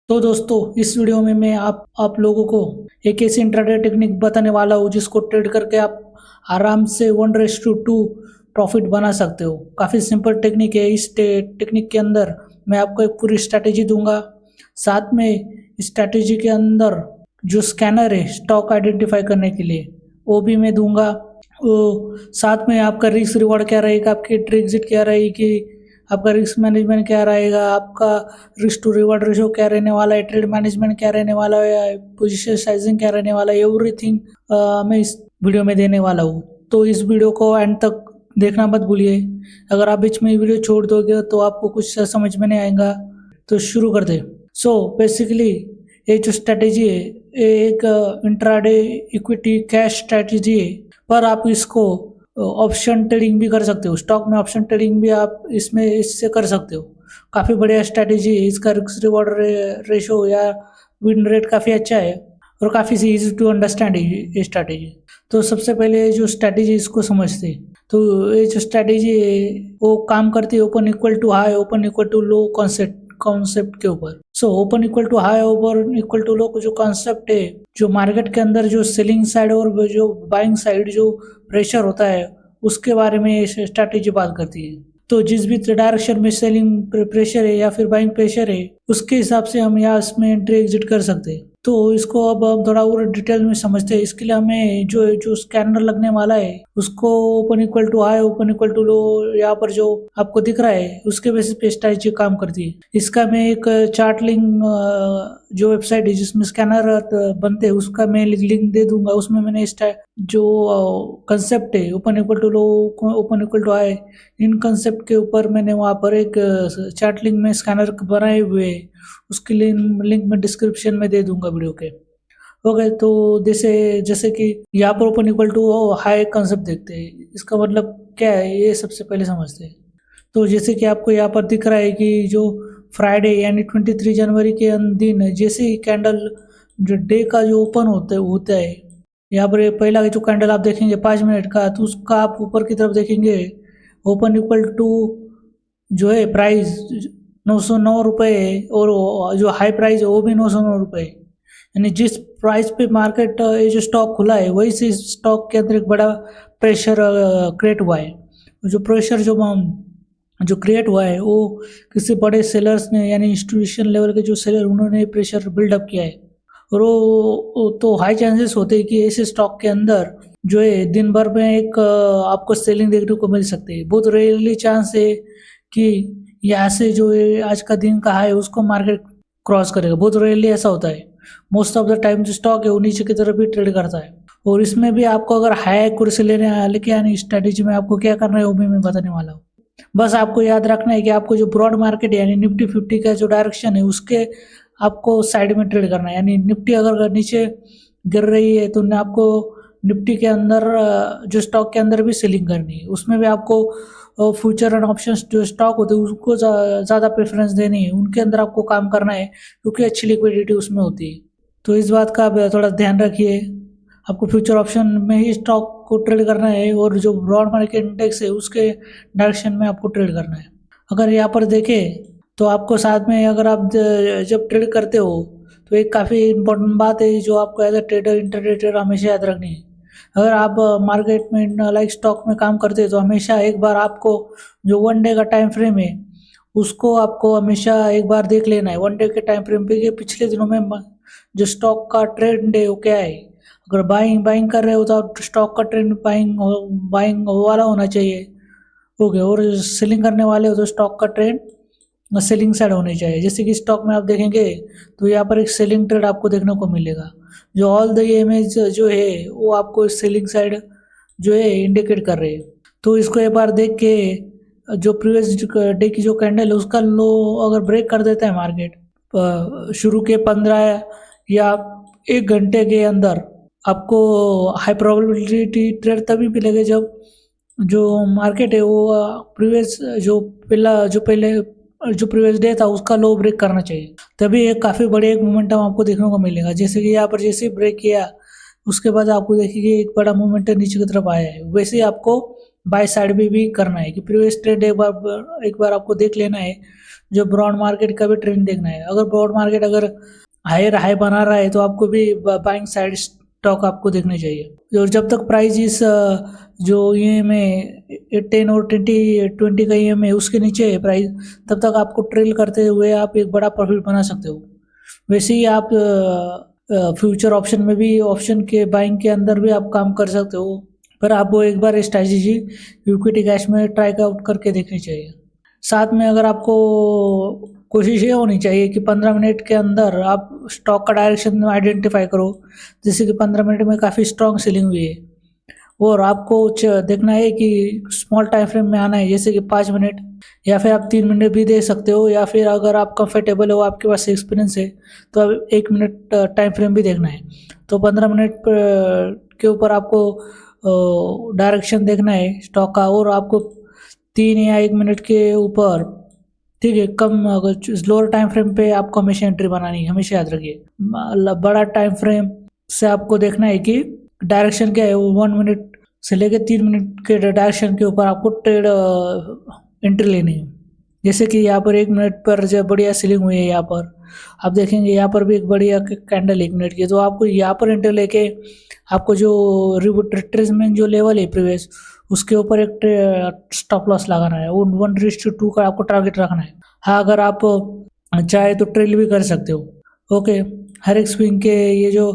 तो दोस्तों इस वीडियो में मैं आप लोगों को एक ऐसी इंट्राडे टेक्निक बताने वाला हूँ जिसको ट्रेड करके आप आराम से 1:2 प्रॉफिट बना सकते हो। काफ़ी सिंपल टेक्निक है। इस टेक्निक के अंदर मैं आपको एक पूरी स्ट्रैटेजी दूंगा। साथ में इस स्ट्रैटेजी के अंदर जो स्कैनर है स्टॉक आइडेंटिफाई करने के लिए वो भी मैं दूंगा। साथ में आपका रिस्क रिवॉर्ड क्या रहेगा, आपकी ट्रेड एग्जिट क्या रहेगी, आपका रिस्क मैनेजमेंट क्या रहेगा, आपका रिस्क टू रिवॉर्ड रेशो क्या रहने वाला है, ट्रेड मैनेजमेंट क्या रहने वाला है, पोजीशन साइजिंग क्या रहने वाला है, एवरीथिंग मैं इस वीडियो में देने वाला हूँ। तो इस वीडियो को एंड तक देखना मत भूलिए। अगर आप बीच में वीडियो छोड़ दोगे तो आपको कुछ समझ में नहीं आएगा। तो शुरू कर दे। बेसिकली ये जो स्ट्रैटेजी है ये एक इंट्राडे इक्विटी कैश स्ट्रैटेजी है, पर आप इसको ऑप्शन ट्रेडिंग भी कर सकते हो। स्टॉक में ऑप्शन ट्रेडिंग भी आप इससे कर सकते हो। काफ़ी बढ़िया स्ट्रैटेजी है। इसका रिस्क रिवॉर्ड रेशो या विन रेट काफ़ी अच्छा है और काफ़ी इजी टू अंडरस्टैंड है ये स्ट्रैटेजी। तो सबसे पहले जो स्ट्रैटेजी इसको समझते हैं। तो ये जो स्ट्रैटेजी है वो काम करती है open equal to high, open equal to low concept के ऊपर। Open equal to high, open equal to low जो कॉन्सेप्ट है, जो मार्केट के अंदर जो सेलिंग साइड और जो बाइंग साइड जो प्रेशर होता है उसके बारे में ये स्ट्रैटेजी बात करती है। तो जिस भी डायरेक्शन में सेलिंग प्रेशर है या फिर बाइंग प्रेशर है उसके हिसाब से हम यहाँ इसमें एंट्री एग्जिट कर सकते हैं। तो इसको अब हम थोड़ा और डिटेल में समझते हैं। इसके लिए हमें जो जो स्कैनर लगने वाला है उसको open equal to high, open equal to low यहाँ पर जो आपको दिख रहा है उसके बेसिस पे स्ट्रैटेजी काम करती है। इसका मैं एक चार्ट लिंक जो वेबसाइट है जिसमें स्कैनर बनते हैं उसका मैं लिंक दे दूंगा। उसमें मैंने जो कंसेप्ट है open equal to low, open equal to high, इन कंसेप्ट के ऊपर मैंने वहाँ पर एक चार्ट लिंक में स्कैनर बनाए हुए, उसकी लिंक मैं डिस्क्रिप्शन में दे दूंगा वीडियो के। ओके, तो जैसे कि यहाँ पर open equal to high concept देखते हैं। इसका मतलब क्या है ये सबसे पहले समझते हैं। तो जैसे कि आपको यहाँ पर दिख रहा है कि जो फ्राइडे यानी 23 जनवरी के दिन जैसे ही कैंडल जो डे का जो ओपन होता है यहाँ पर पहला जो कैंडल आप देखेंगे 5 मिनट का, तो उसका आप ऊपर की तरफ देखेंगे ओपन इक्वल टू जो है प्राइस 909 रुपये और जो हाई प्राइस है वो भी 909 रुपये। यानी जिस प्राइस पे मार्केट ये जो स्टॉक खुला है वही से स्टॉक के अंदर एक बड़ा प्रेशर क्रिएट हुआ है। जो प्रेशर जो क्रिएट हुआ है वो किसी बड़े सेलर्स ने यानी इंस्टीट्यूशन लेवल के जो सेलर उन्होंने प्रेशर बिल्डअप किया है। और वो तो हाई चांसेस होते हैं कि ऐसे स्टॉक के अंदर जो है दिन भर में एक आपको सेलिंग देखने को मिल सकती है। बहुत रेयरली चांस है कि यहाँ से जो है आज का दिन का हाई उसको मार्केट क्रॉस करेगा। बहुत रेयरली ऐसा होता है। मोस्ट ऑफ द टाइम जो स्टॉक है वो नीचे की तरफ भी ट्रेड करता है। और इसमें भी आपको अगर हाई एक्यूरेसी लेके आनी स्ट्रेटेजी में आपको क्या करना है वो भी मैं बताने वाला हूँ। बस आपको याद रखना है कि आपको जो ब्रॉड मार्केट यानी निफ्टी 50 का जो डायरेक्शन है उसके आपको साइड में ट्रेड करना है। यानी निफ्टी अगर नीचे गिर रही है तो आपको निफ्टी के अंदर जो स्टॉक के अंदर भी सेलिंग करनी है। उसमें भी आपको फ्यूचर एंड ऑप्शंस जो स्टॉक होते हैं उसको ज़्यादा प्रेफरेंस देनी है। उनके अंदर आपको काम करना है क्योंकि अच्छी लिक्विडिटी उसमें होती है। तो इस बात का आप थोड़ा ध्यान रखिए। आपको फ्यूचर ऑप्शन में ही स्टॉक को ट्रेड करना है और जो ब्रॉड मार्केट इंडेक्स है उसके डायरेक्शन में आपको ट्रेड करना है। अगर यहाँ पर देखें तो आपको साथ में अगर आप जब ट्रेड करते हो तो एक काफ़ी इम्पोर्टेंट बात है जो आपको as a trader intraday trader हमेशा याद रखनी है। अगर आप मार्केट में लाइक स्टॉक में काम करते हैं तो हमेशा एक बार आपको जो 1 डे का टाइम फ्रेम है उसको आपको हमेशा एक बार देख लेना है। 1 डे के टाइम फ्रेम पे पिछले दिनों में जो स्टॉक का ट्रेंड है वो क्या है। अगर बाइंग कर रहे हो तो स्टॉक का ट्रेंड बाइंग वाला होना चाहिए। ओके, और सेलिंग करने वाले हो तो स्टॉक का ट्रेंड सेलिंग साइड होनी चाहिए। जैसे कि स्टॉक में आप देखेंगे तो यहाँ पर एक सेलिंग ट्रेड आपको देखने को मिलेगा। जो ऑल द इमेज जो है वो आपको सेलिंग साइड जो है इंडिकेट कर रहे हैं। तो इसको एक बार देख के जो प्रीवियस डे की जो कैंडल है उसका लो अगर ब्रेक कर देता है मार्केट शुरू के 15 या 1 घंटे के अंदर, आपको हाई प्रोबेबिलिटी ट्रेड तभी मिलेगा जब जो मार्केट है वो प्रीवियस जो प्रीवियस डे था उसका लो ब्रेक करना चाहिए। तभी एक काफ़ी बड़े एक मोमेंटम आपको देखने को मिलेगा। जैसे कि यहाँ पर जैसे ही ब्रेक किया उसके बाद आपको देखिए एक बड़ा मोमेंटम नीचे की तरफ आया है। वैसे ही आपको बाय साइड भी करना है कि प्रीवियस ट्रेंड एक बार आपको देख लेना है। जो ब्रॉड मार्केट का भी ट्रेंड देखना है। अगर ब्रॉड मार्केट अगर हायर हाई बना रहा है तो आपको भी बाइंग साइड स्टॉक आपको देखने चाहिए। और जब तक प्राइस इस जो EM है 10 और 20 का EM है उसके नीचे है प्राइस, तब तक आपको ट्रेल करते हुए आप एक बड़ा प्रॉफिट बना सकते हो। वैसे ही आप फ्यूचर ऑप्शन में भी ऑप्शन के बाइंग के अंदर भी आप काम कर सकते हो, पर आपको एक बार स्ट्रैटेजी इक्विटी कैश में ट्राई आउट करके देखनी चाहिए। साथ में अगर आपको कोशिश ये होनी चाहिए कि 15 मिनट के अंदर आप स्टॉक का डायरेक्शन आइडेंटिफाई करो। जैसे कि 15 मिनट में काफ़ी स्ट्रॉन्ग सेलिंग हुई है और आपको देखना है कि स्मॉल टाइम फ्रेम में आना है, जैसे कि 5 मिनट या फिर आप 3 मिनट भी दे सकते हो, या फिर अगर आप कंफर्टेबल हो, आपके पास एक्सपीरियंस है तो अब 1 मिनट टाइम फ्रेम भी देखना है। तो 15 मिनट के ऊपर आपको डायरेक्शन देखना है स्टॉक का, और आपको 3 या 1 मिनट के ऊपर, ठीक है, कम अगर लोअर टाइम फ्रेम पे आपको हमेशा एंट्री बनानी है। हमेशा याद रखिए बड़ा टाइम फ्रेम से आपको देखना है कि डायरेक्शन क्या है। 1 मिनट से लेकर 3 मिनट के डायरेक्शन के ऊपर आपको ट्रेड एंट्री लेनी है। जैसे कि यहाँ पर 1 मिनट पर जब बढ़िया सेलिंग हुई है, यहाँ पर आप देखेंगे यहाँ पर भी एक बढ़िया कैंडल 1 मिनट की, तो आपको यहाँ पर एंट्री लेके आपको जो रिट्रेसमेंट जो लेवल है प्रीवियस उसके ऊपर एक स्टॉप लॉस लगाना है। 1:2 का आपको टारगेट रखना है। हाँ, अगर आप चाहे तो ट्रेल भी कर सकते हो। ओके, हर एक स्विंग के ये जो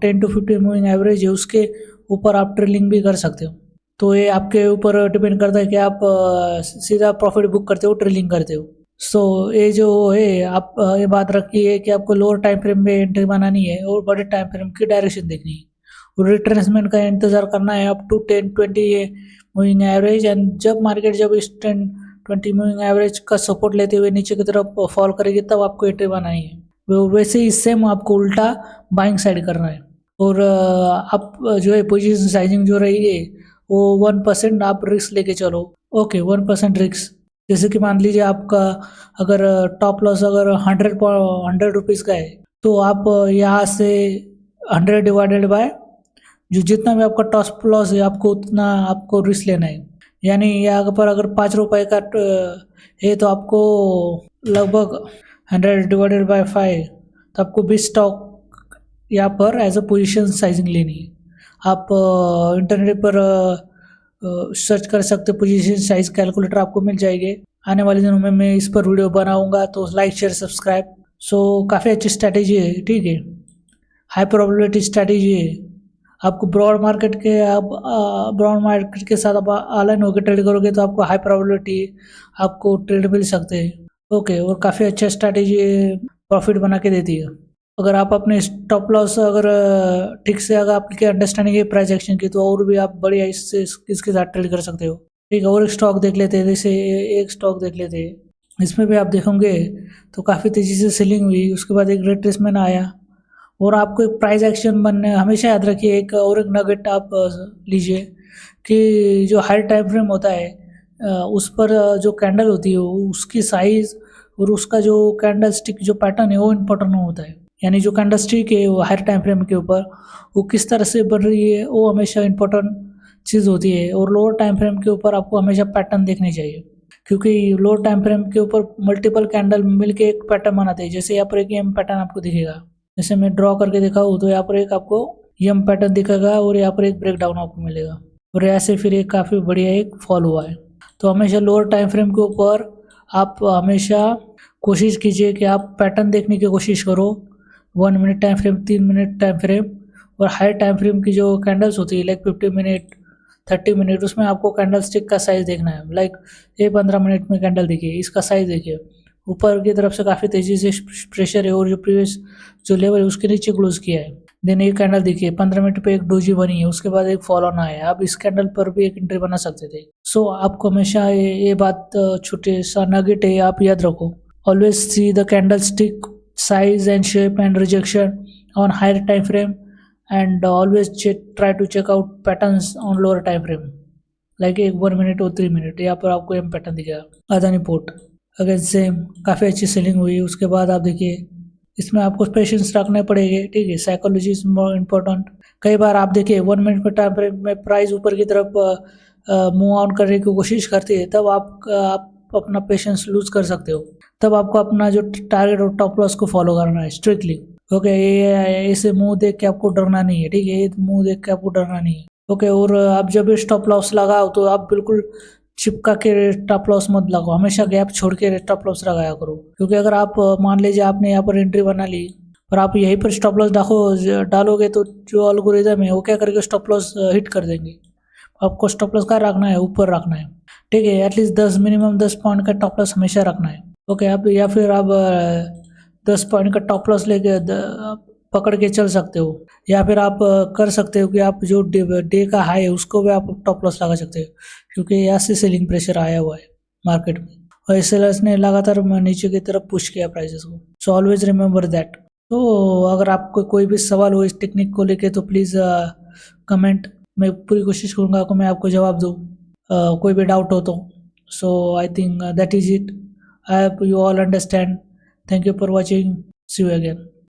10 to 15 मूविंग एवरेज है उसके ऊपर आप ट्रेलिंग भी कर सकते हो। तो ये आपके ऊपर डिपेंड करता है कि आप सीधा प्रॉफिट बुक करते हो ट्रेलिंग करते हो। सो ये जो है आप ये बात रखिए कि आपको लोअर टाइम फ्रेम में एंट्री बनानी है और बड़े टाइम फ्रेम की डायरेक्शन देखनी है और रिट्रेसमेंट का इंतजार करना है up to 10-20 moving average. And जब मार्केट जब इस 10-20 मूविंग एवरेज का सपोर्ट लेते हुए नीचे की तरफ फॉल करेगी तब आपको एंट्री बनानी है। वैसे ही सेम आपको उल्टा बाइंग साइड करना है। और आप जो है पोजीशन साइजिंग जो रही है वो 1% आप रिस्क लेके चलो। ओके, 1% रिस्क, जैसे कि मान लीजिए आपका अगर टॉप लॉस अगर 100 रुपीज़ का है तो आप यहाँ से 100 डिवाइडेड बाय जो जितना भी आपका टॉप लॉस है आपको उतना आपको रिस्क लेना है। यानी यहाँ पर अगर 5 रुपये का है तो आपको लगभग 100 डिवाइडेड बाय 5 तो आपको 20 स्टॉक यहाँ पर एज अ पोजीशन साइजिंग लेनी है। आप इंटरनेट पर सर्च कर सकते हो, पोजीशन साइज कैलकुलेटर आपको मिल जाएगी। आने वाले दिनों में मैं इस पर वीडियो बनाऊंगा, तो लाइक शेयर सब्सक्राइब। सो काफ़ी अच्छी स्ट्रैटेजी है, ठीक है, हाई प्रोबेबिलिटी स्ट्रैटेजी है। आपको ब्रॉड मार्केट के साथ आप ऑनलाइन होकर ट्रेड करोगे तो आपको हाई प्रोबेबिलिटी आपको ट्रेड मिल सकते हैं। ओके, और काफ़ी अच्छा स्ट्रैटेजी प्रॉफिट बना के देती है। अगर आप अपने स्टॉप लॉस अगर ठीक से अगर आपकी अंडरस्टैंडिंग है प्राइस एक्शन की तो और भी आप बढ़िया इसके साथ ट्रेड कर सकते हो। ठीक है, और एक स्टॉक देख लेते हैं, जैसे एक स्टॉक देख लेते हैं। इसमें भी आप देखोगे तो काफ़ी तेज़ी से सेलिंग हुई, उसके बाद एक रिट्रेसमेंट आया और आपको एक प्राइस एक्शन बनने हमेशा याद रखिए। एक और एक नगेट आप लीजिए कि जो हाई टाइम फ्रेम होता है उस पर जो कैंडल होती है उसकी साइज़ और उसका जो कैंडल स्टिक जो पैटर्न है वो इम्पोर्टेंट होता है। यानी जो कैंडल स्टिक है वो हायर टाइम फ्रेम के ऊपर वो किस तरह से बन रही है वो हमेशा इम्पोर्टेंट चीज़ होती है। और लोअर टाइम फ्रेम के ऊपर आपको हमेशा पैटर्न देखने चाहिए, क्योंकि लोअर टाइम फ्रेम के ऊपर मल्टीपल कैंडल मिलके एक पैटर्न बनाते हैं। जैसे यहाँ पर एक एम पैटर्न आपको दिखेगा, जैसे मैं ड्रॉ करके दिखाऊँ तो यहाँ पर एक आपको एम पैटर्न दिखेगा और यहाँ पर एक ब्रेकडाउन आपको मिलेगा और ऐसे फिर एक काफ़ी बढ़िया एक फॉल हुआ है। तो हमेशा लोअर टाइम फ्रेम के ऊपर आप हमेशा कोशिश कीजिए कि आप पैटर्न देखने की कोशिश करो। 1 minute time frame, 3 minute time frame और हाई टाइम फ्रेम की जो कैंडल्स होती है लाइक 50 मिनट 30 मिनट, उसमें आपको कैंडल स्टिक का साइज़ देखना है। लाइक ये 15 मिनट में कैंडल देखिए, इसका साइज़ देखिए, ऊपर की तरफ से काफ़ी तेज़ी से प्रेशर है और जो प्रीवियस जो लेवल है उसके नीचे क्लोज किया है। देन एक कैंडल देखिए 15 मिनट पे एक डोजी बनी है, उसके बाद एक फॉल ऑन आया है। आप इस कैंडल पर भी एक एंट्री बना सकते थे। सो आपको हमेशा ये बात छोटे सा नगेट है, आप याद रखो। Always see the candle stick size and shape and rejection on higher time frame, and always try to check out patterns on lower time frame like 1 minute और 3 मिनट। यहाँ पर आपको एम पैटर्न दिखेगा। Adani port again same काफ़ी अच्छी selling हुई, उसके बाद आप देखिए इसमें आपको पेशेंस रखने पड़ेंगे, ठीक है, साइकोलॉजी इज मोर इम्पोर्टेंट। कई बार आप देखिए 1 मिनट के टाइम फ्रेम में प्राइस ऊपर की तरफ मूव ऑन करने की कोशिश करती है, तब आप अपना पेशेंस लूज कर सकते हो। तब आपको अपना जो टारगेट और टॉप लॉस को फॉलो करना है स्ट्रिक्टली। ओके, ये ऐसे मुंह देख के आपको डरना नहीं है, ठीक है, ये मुंह देख के आपको डरना नहीं है। ओके, और आप जब भी स्टॉप लॉस लगाओ तो आप बिल्कुल चिपका के स्टॉप लॉस मत लगाओ, हमेशा गैप छोड़ के स्टॉप लॉस लगाया करो। क्योंकि अगर आप मान लीजिए आपने यहाँ पर एंट्री बना ली और आप यहीं पर स्टॉप लॉस डालोगे तो जो एल्गोरिदम है वो क्या करेगा, स्टॉप लॉस हिट कर देंगे। आपको स्टॉप लॉस कहाँ रखना है, ऊपर रखना है, ठीक है, एटलीस्ट 10 मिनिमम 10 पॉइंट का टॉप लॉस हमेशा रखना है। ओके, आप या फिर आप 10 पॉइंट का टॉप लॉस लेके पकड़ के चल सकते हो, या फिर आप कर सकते हो कि आप जो डे का हाई है उसको भी आप टॉप लॉस लगा सकते हो, क्योंकि यहाँ से सेलिंग प्रेशर आया हुआ है मार्केट में और सेलर्स ने लगातार नीचे की तरफ पुश किया प्राइसेस को। So always remember that. तो अगर आपको कोई भी सवाल हो इस टेक्निक को लेके तो प्लीज़ कमेंट, मैं पूरी कोशिश करूँगा कि मैं आपको जवाब दूँ, कोई भी डाउट हो तो। So I think that is it. I hope you all understand. Thank you for watching. See you again.